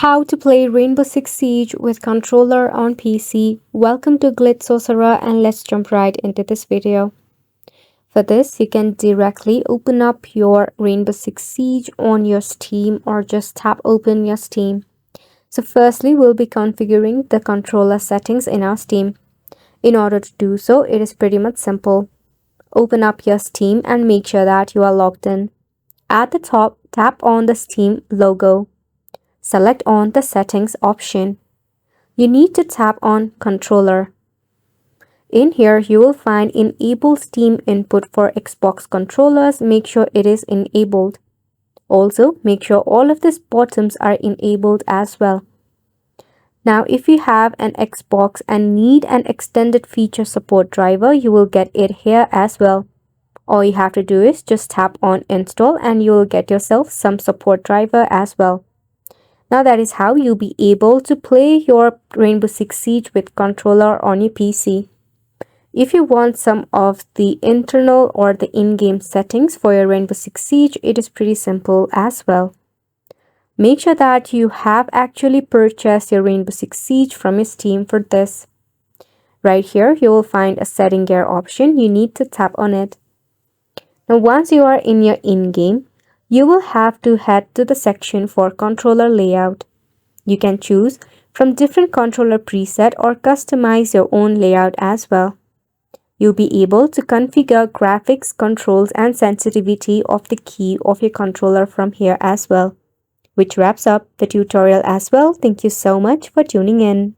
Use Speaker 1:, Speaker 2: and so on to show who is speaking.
Speaker 1: How to play Rainbow Six Siege with controller on PC. Welcome to Glitch Sorcerer and let's jump right into this video. For this, you can directly open up your Rainbow Six Siege on your Steam or just tap open your Steam. So firstly, we'll be configuring the controller settings in our Steam. In order to do so, it is pretty much simple. Open up your Steam and make sure that you are logged in. At the top, tap on the Steam logo. Select on the settings option. You need to tap on controller. In here, you will find enable Steam input for Xbox controllers. Make sure it is enabled. Also, make sure all of these buttons are enabled as well. Now, if you have an Xbox and need an extended feature support driver, you will get it here as well. All you have to do is just tap on install and you will get yourself some support driver as well. Now that is how you'll be able to play your Rainbow Six Siege with controller on your PC. If you want some of the internal or the in-game settings for your Rainbow Six Siege, it is pretty simple as well. Make sure that you have actually purchased your Rainbow Six Siege from your Steam for this. Right here, you will find a setting gear option. You need to tap on it. Now once you are in your in-game, you will have to head to the section for controller layout. You can choose from different controller preset or customize your own layout as well. You'll be able to configure graphics, controls, and sensitivity of the key of your controller from here as well. Which wraps up the tutorial as well. Thank you so much for tuning in.